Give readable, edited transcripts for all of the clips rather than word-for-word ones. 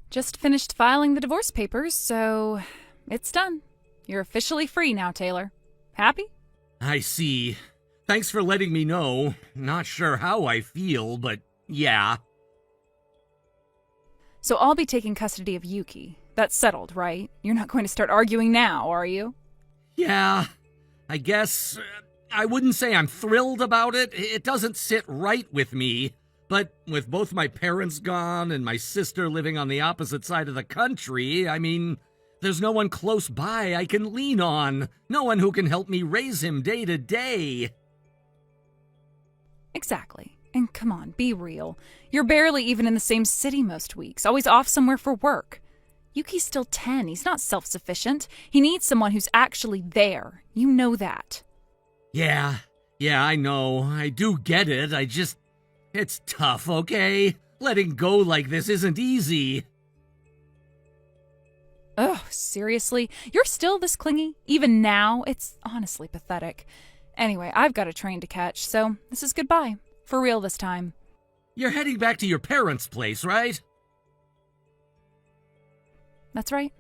Just finished filing the divorce papers, so it's done. You're officially free now, Taylor. Happy? I see. Thanks for letting me know. Not sure how I feel, but yeah. So I'll be taking custody of Yuki. That's settled, right? You're not going to start arguing now, are you? Yeah, I guess. I wouldn't say I'm thrilled about it. It doesn't sit right with me. But with both my parents gone and my sister living on the opposite side of the country, I mean, there's no one close by I can lean on. No one who can help me raise him day to day. Exactly. And come on, be real. You're barely even in the same city most weeks, always off somewhere for work. Yuki's still 10. He's not self-sufficient. He needs someone who's actually there. You know that. Yeah, I know. I do get it. It's tough, okay? Letting go like this isn't easy. Ugh, seriously? You're still this clingy? Even now? It's honestly pathetic. Anyway, I've got a train to catch, so this is goodbye. For real this time. You're heading back to your parents' place, right? That's right.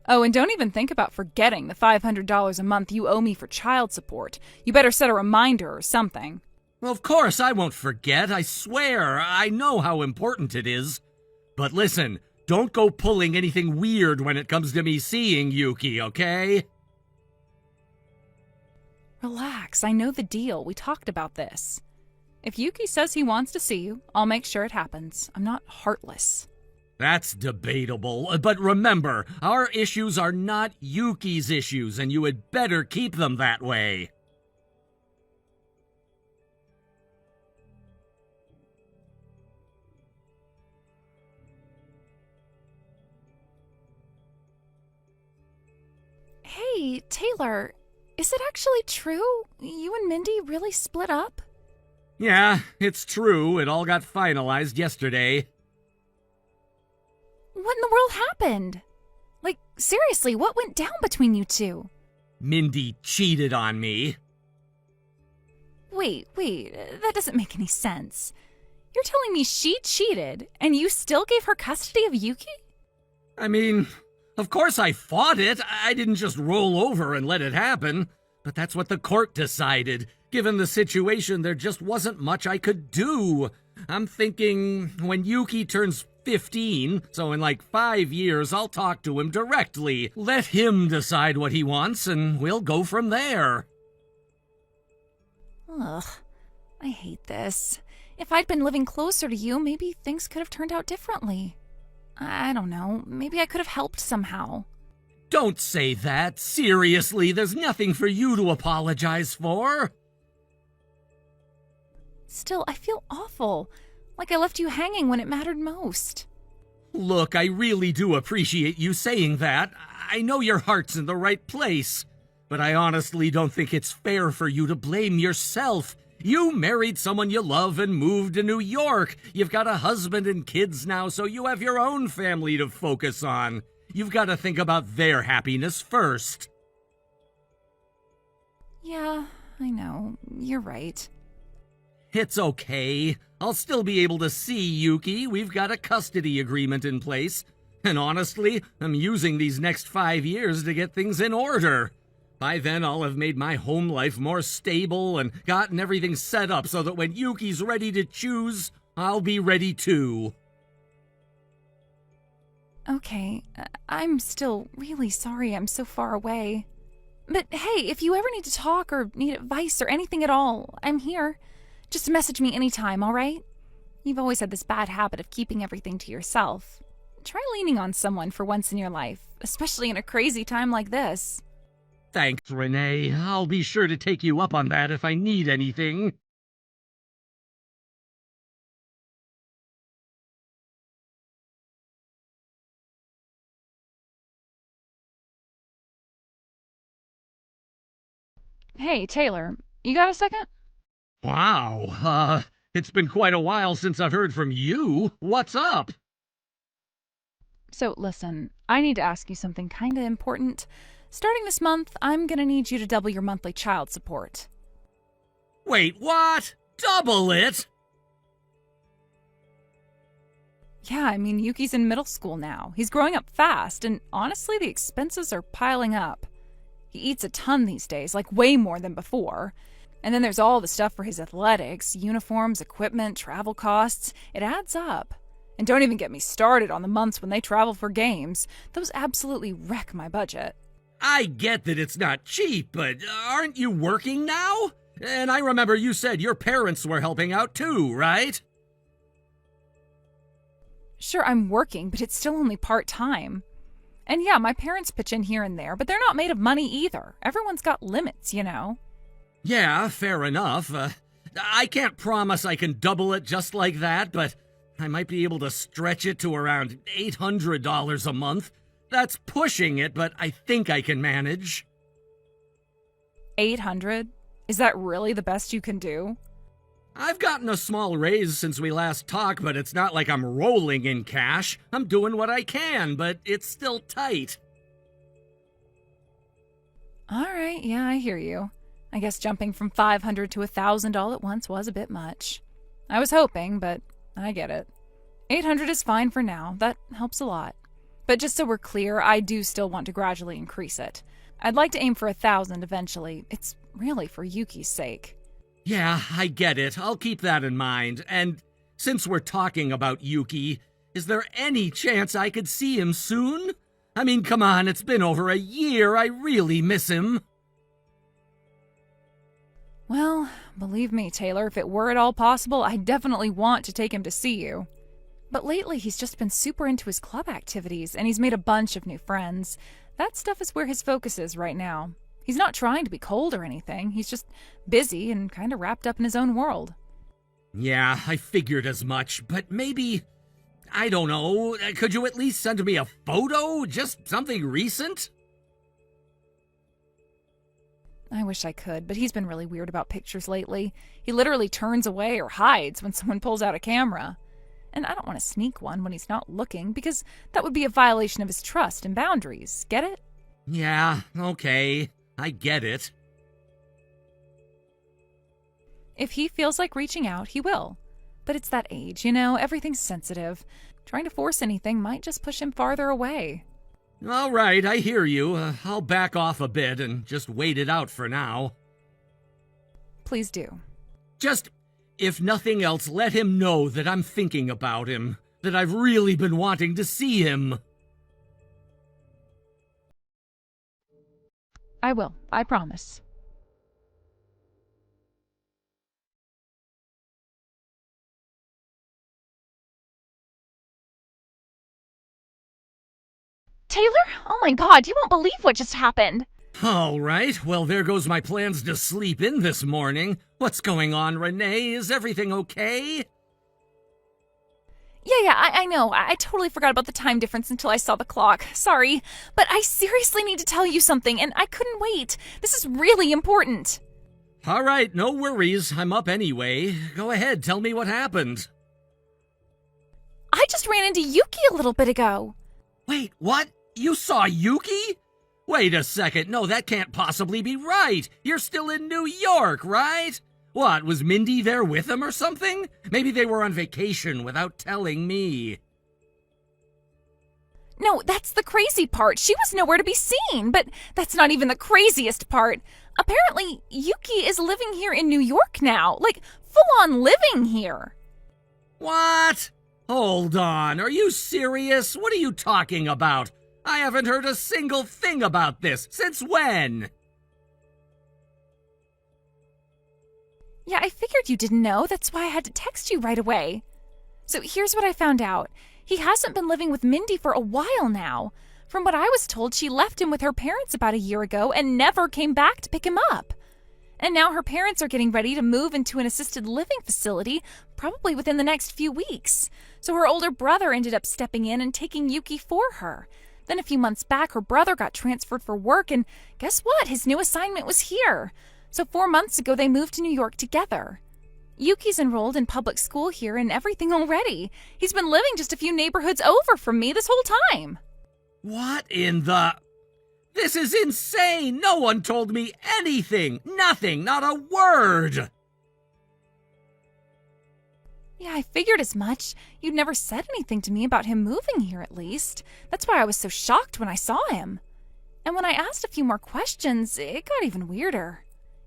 Oh, and don't even think about forgetting the $500 a month you owe me for child support. You better set a reminder or something. Well, of course I won't forget, I swear. I know how important it is. But listen, don't go pulling anything weird when it comes to me seeing Yuki, okay? Relax, I know the deal. We talked about this. If Yuki says he wants to see you, I'll make sure it happens. I'm not heartless. That's debatable, but remember, our issues are not Yuki's issues, and you had better keep them that way. Hey, Taylor, is it actually true? You and Mindy really split up? Yeah, it's true. It all got finalized yesterday. What in the world happened? Like, seriously, what went down between you two? Mindy cheated on me. Wait, that doesn't make any sense. You're telling me she cheated, and you still gave her custody of Yuki? I mean, of course I fought it. I didn't just roll over and let it happen. But that's what the court decided. Given the situation, there just wasn't much I could do. I'm thinking when Yuki turns 15, so in like 5 years, I'll talk to him directly. Let him decide what he wants, and we'll go from there. Ugh, I hate this. If I'd been living closer to you, maybe things could have turned out differently. I don't know, maybe I could have helped somehow. Don't say that. Seriously, there's nothing for you to apologize for. Still, I feel awful. Like I left you hanging when it mattered most. Look, I really do appreciate you saying that. I know your heart's in the right place. But I honestly don't think it's fair for you to blame yourself. You married someone you love and moved to New York. You've got a husband and kids now, so you have your own family to focus on. You've got to think about their happiness first. Yeah, I know. You're right. It's okay. I'll still be able to see Yuki. We've got a custody agreement in place. And honestly, I'm using these next 5 years to get things in order. By then, I'll have made my home life more stable and gotten everything set up so that when Yuki's ready to choose, I'll be ready too. Okay, I'm still really sorry I'm so far away. But hey, if you ever need to talk or need advice or anything at all, I'm here. Just message me anytime, all right? You've always had this bad habit of keeping everything to yourself. Try leaning on someone for once in your life, especially in a crazy time like this. Thanks, Renee. I'll be sure to take you up on that if I need anything. Hey, Taylor, you got a second? Wow, it's been quite a while since I've heard from you. What's up? So, listen, I need to ask you something kinda important. Starting this month, I'm gonna need you to double your monthly child support. Wait, what? Double it? Yeah, I mean, Yuki's in middle school now. He's growing up fast, and honestly, the expenses are piling up. He eats a ton these days, like way more than before. And then there's all the stuff for his athletics, uniforms, equipment, travel costs. It adds up. And don't even get me started on the months when they travel for games. Those absolutely wreck my budget. I get that it's not cheap, but aren't you working now? And I remember you said your parents were helping out too, right? Sure, I'm working, but it's still only part-time. And yeah, my parents pitch in here and there, but they're not made of money either. Everyone's got limits, you know. Yeah, fair enough. I can't promise I can double it just like that, but I might be able to stretch it to around $800 a month. That's pushing it, but I think I can manage. 800? Is that really the best you can do? I've gotten a small raise since we last talked, but it's not like I'm rolling in cash. I'm doing what I can, but it's still tight. All right, yeah, I hear you. I guess jumping from 500 to 1,000 all at once was a bit much. I was hoping, but I get it. 800 is fine for now. That helps a lot. But just so we're clear, I do still want to gradually increase it. I'd like to aim for 1,000 eventually. It's really for Yuki's sake. Yeah, I get it. I'll keep that in mind. And since we're talking about Yuki, is there any chance I could see him soon? I mean, come on, it's been over a year. I really miss him. Well, believe me, Taylor, if it were at all possible, I definitely want to take him to see you. But lately, he's just been super into his club activities, and he's made a bunch of new friends. That stuff is where his focus is right now. He's not trying to be cold or anything. He's just busy and kind of wrapped up in his own world. Yeah, I figured as much, but maybe, I don't know, could you at least send me a photo? Just something recent? I wish I could, but he's been really weird about pictures lately. He literally turns away or hides when someone pulls out a camera. And I don't want to sneak one when he's not looking, because that would be a violation of his trust and boundaries. Get it? Yeah, okay. I get it. If he feels like reaching out, he will. But it's that age, you know, everything's sensitive. Trying to force anything might just push him farther away. All right, I hear you. I'll back off a bit and just wait it out for now. Please do. Just, if nothing else, let him know that I'm thinking about him, that I've really been wanting to see him. I will. I promise. Taylor? Oh my god, you won't believe what just happened. All right, well, there goes my plans to sleep in this morning. What's going on, Renee? Is everything okay? Yeah, I know. I totally forgot about the time difference until I saw the clock. Sorry. But I seriously need to tell you something, and I couldn't wait. This is really important. All right, no worries. I'm up anyway. Go ahead, tell me what happened. I just ran into Yuki a little bit ago. Wait, what? You saw Yuki? Wait a second. No, that can't possibly be right. You're still in New York, right? What, was Mindy there with him or something? Maybe they were on vacation without telling me. No, that's the crazy part. She was nowhere to be seen, but that's not even the craziest part. Apparently, Yuki is living here in New York now. Like, full-on living here. What? Hold on, are you serious? What are you talking about? I haven't heard a single thing about this. Since when? Yeah, I figured you didn't know. That's why I had to text you right away. So here's what I found out. He hasn't been living with Mindy for a while now. From what I was told, she left him with her parents about a year ago and never came back to pick him up. And now her parents are getting ready to move into an assisted living facility, probably within the next few weeks. So her older brother ended up stepping in and taking Yuki for her. Then a few months back, her brother got transferred for work, and guess what? His new assignment was here. So 4 months ago, they moved to New York together. Yuki's enrolled in public school here and everything already. He's been living just a few neighborhoods over from me this whole time. What in the... This is insane! No one told me anything! Nothing! Not a word! Yeah, I figured as much. You'd never said anything to me about him moving here, at least. That's why I was so shocked when I saw him. And when I asked a few more questions, it got even weirder.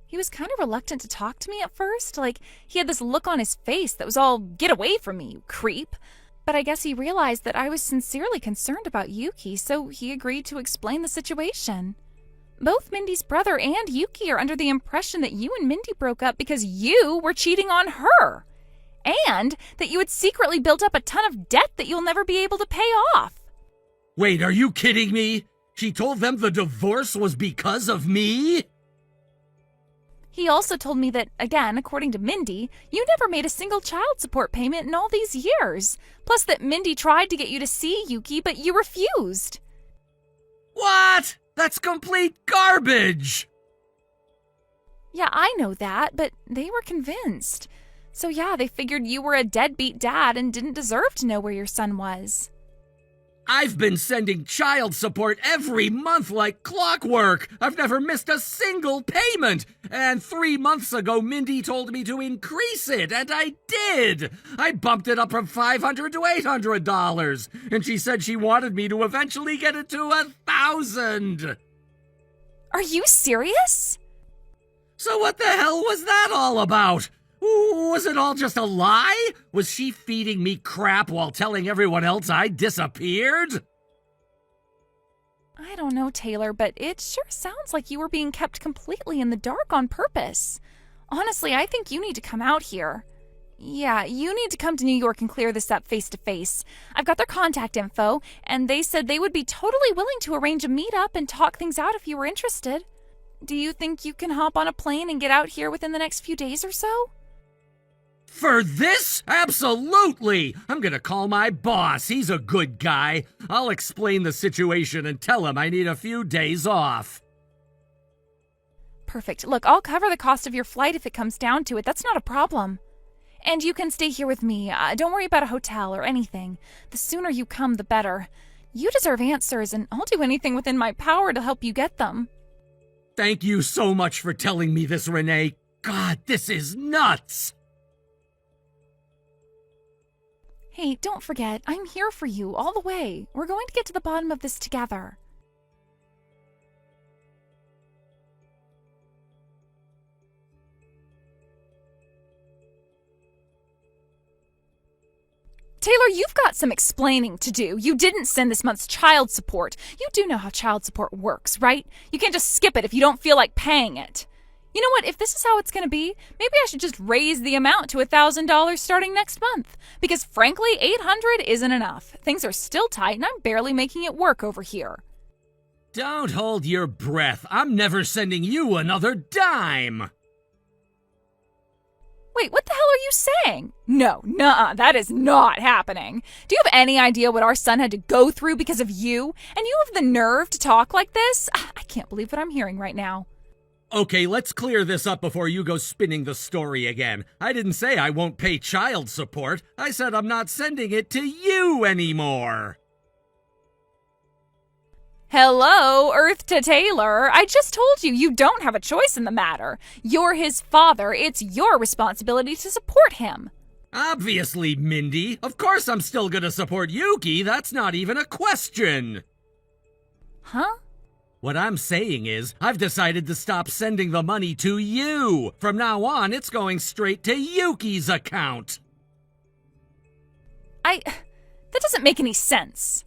He was kind of reluctant to talk to me at first, like he had this look on his face that was all, "Get away from me, you creep." But I guess he realized that I was sincerely concerned about Yuki, so he agreed to explain the situation. Both Mindy's brother and Yuki are under the impression that you and Mindy broke up because you were cheating on her, and that you had secretly built up a ton of debt that you'll never be able to pay off. Wait, are you kidding me? She told them the divorce was because of me? He also told me that, again, according to Mindy, you never made a single child support payment in all these years. Plus that Mindy tried to get you to see Yuki, but you refused. What? That's complete garbage! Yeah, I know that, but they were convinced. So yeah, they figured you were a deadbeat dad and didn't deserve to know where your son was. I've been sending child support every month like clockwork. I've never missed a single payment. And 3 months ago, Mindy told me to increase it, and I did. I bumped it up from $500 to $800, and she said she wanted me to eventually get it to $1,000. Are you serious? So what the hell was that all about? Was it all just a lie? Was she feeding me crap while telling everyone else I disappeared? I don't know, Taylor, but it sure sounds like you were being kept completely in the dark on purpose. Honestly, I think you need to come out here. Yeah, you need to come to New York and clear this up face to face. I've got their contact info, and they said they would be totally willing to arrange a meetup and talk things out if you were interested. Do you think you can hop on a plane and get out here within the next few days or so? For this? Absolutely! I'm gonna call my boss. He's a good guy. I'll explain the situation and tell him I need a few days off. Perfect. Look, I'll cover the cost of your flight if it comes down to it. That's not a problem. And you can stay here with me. Don't worry about a hotel or anything. The sooner you come, the better. You deserve answers, and I'll do anything within my power to help you get them. Thank you so much for telling me this, Renee. God, this is nuts! Hey, don't forget, I'm here for you all the way. We're going to get to the bottom of this together. Taylor, you've got some explaining to do. You didn't send this month's child support. You do know how child support works, right? You can't just skip it if you don't feel like paying it. You know what? If this is how it's going to be, maybe I should just raise the amount to $1,000 starting next month. Because frankly, $800 isn't enough. Things are still tight and I'm barely making it work over here. Don't hold your breath. I'm never sending you another dime. Wait, what the hell are you saying? No, nuh-uh, that is not happening. Do you have any idea what our son had to go through because of you? And you have the nerve to talk like this? I can't believe what I'm hearing right now. Okay, let's clear this up before you go spinning the story again. I didn't say I won't pay child support. I said I'm not sending it to you anymore. Hello, Earth to Taylor. I just told you you don't have a choice in the matter. You're his father. It's your responsibility to support him. Obviously, Mindy. Of course I'm still gonna support Yuki. That's not even a question. Huh? What I'm saying is, I've decided to stop sending the money to you. From now on, it's going straight to Yuki's account. That doesn't make any sense.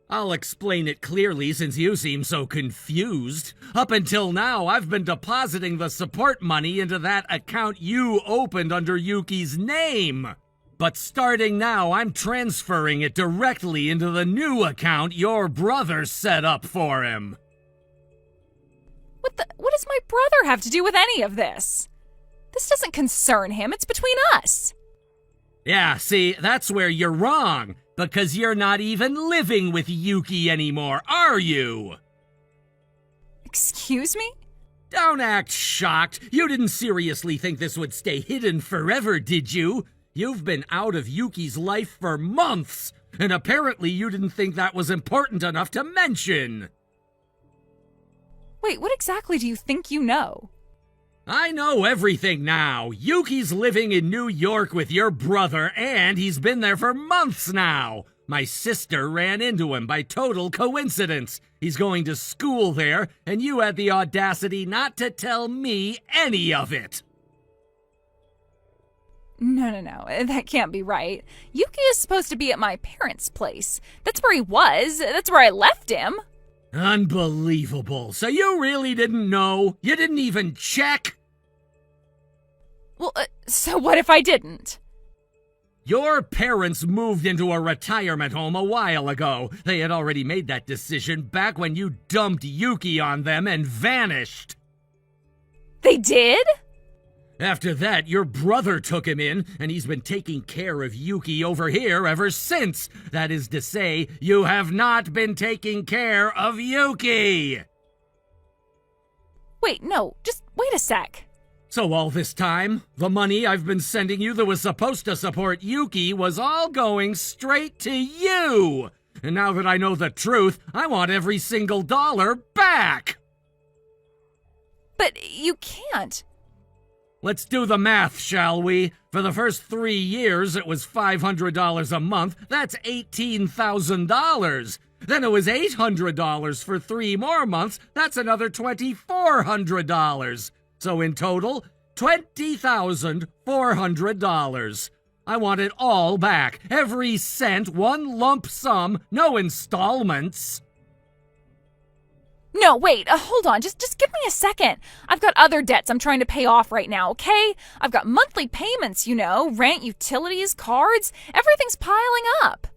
I'll explain it clearly since you seem so confused. Up until now, I've been depositing the support money into that account you opened under Yuki's name. But starting now, I'm transferring it directly into the new account your brother set up for him. What does my brother have to do with any of this? This doesn't concern him. It's between us. Yeah, see, that's where you're wrong. Because you're not even living with Yuki anymore, are you? Excuse me? Don't act shocked. You didn't seriously think this would stay hidden forever, did you? You've been out of Yuki's life for months, and apparently you didn't think that was important enough to mention. Wait, what exactly do you think you know? I know everything now. Yuki's living in New York with your brother, and he's been there for months now. My sister ran into him by total coincidence. He's going to school there, and you had the audacity not to tell me any of it. No. That can't be right. Yuki is supposed to be at my parents' place. That's where he was. That's where I left him. Unbelievable. So you really didn't know? You didn't even check? Well, so what if I didn't? Your parents moved into a retirement home a while ago. They had already made that decision back when you dumped Yuki on them and vanished. They did? After that, your brother took him in, and he's been taking care of Yuki over here ever since. That is to say, you have not been taking care of Yuki. Wait, no, just wait a sec. So all this time, the money I've been sending you that was supposed to support Yuki was all going straight to you. And now that I know the truth, I want every single dollar back. But you can't. Let's do the math, shall we? For the first 3 years, it was $500 a month. That's $18,000. Then it was $800 for 3 more months. That's another $2,400. So in total, $20,400. I want it all back. Every cent, one lump sum, no installments. No, wait, hold on. Just give me a second. I've got other debts I'm trying to pay off right now, okay? I've got monthly payments, rent, utilities, cards. Everything's piling up.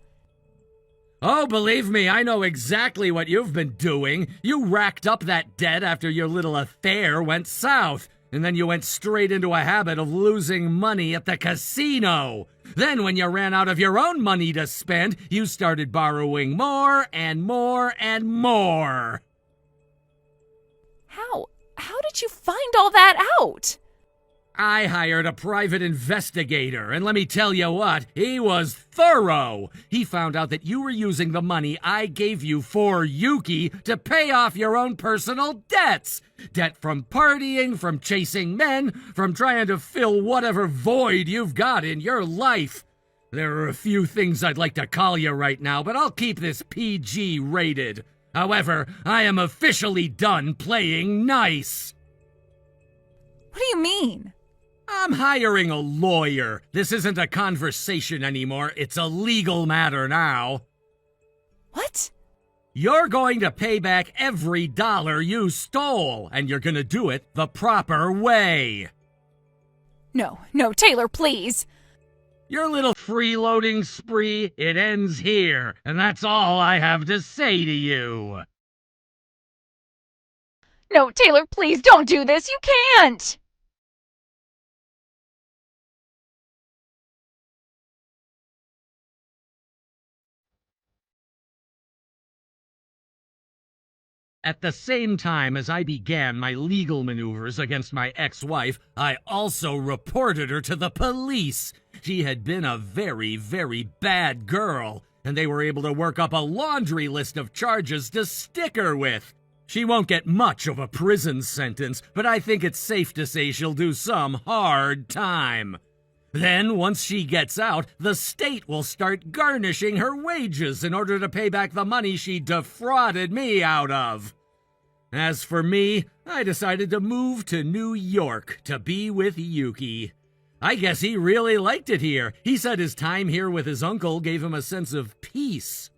Oh, believe me, I know exactly what you've been doing. You racked up that debt after your little affair went south, and then you went straight into a habit of losing money at the casino. Then when you ran out of your own money to spend, you started borrowing more and more and more. How did you find all that out? I hired a private investigator, and let me tell you what, he was thorough. He found out that you were using the money I gave you for Yuki to pay off your own personal debts. Debt from partying, from chasing men, from trying to fill whatever void you've got in your life. There are a few things I'd like to call you right now, but I'll keep this PG rated. However, I am officially done playing nice. What do you mean? I'm hiring a lawyer. This isn't a conversation anymore. It's a legal matter now. What? You're going to pay back every dollar you stole, and you're going to do it the proper way. No, Taylor, please. Your little freeloading spree, it ends here, and that's all I have to say to you. No, Taylor, please don't do this. You can't. At the same time as I began my legal maneuvers against my ex-wife, I also reported her to the police. She had been a very, very bad girl, and they were able to work up a laundry list of charges to stick her with. She won't get much of a prison sentence, but I think it's safe to say she'll do some hard time. Then, once she gets out, the state will start garnishing her wages in order to pay back the money she defrauded me out of. As for me, I decided to move to New York to be with Yuki. I guess he really liked it here. He said his time here with his uncle gave him a sense of peace.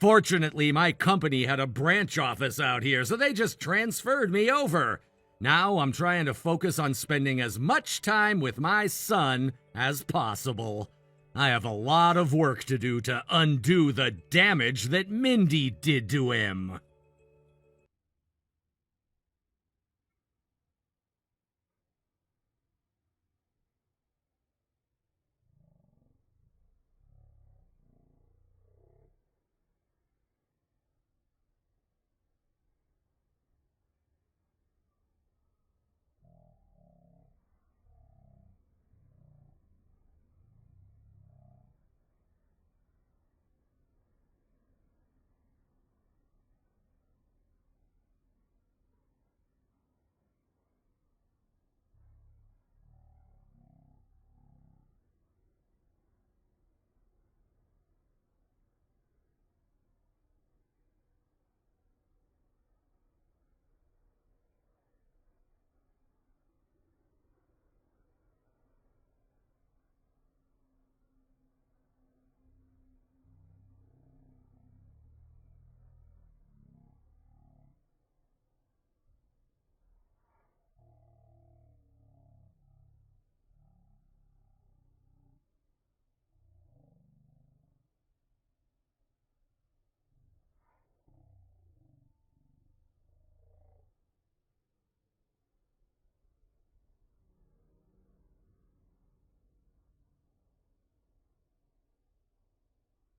Fortunately, my company had a branch office out here, so they just transferred me over. Now I'm trying to focus on spending as much time with my son as possible. I have a lot of work to do to undo the damage that Mindy did to him.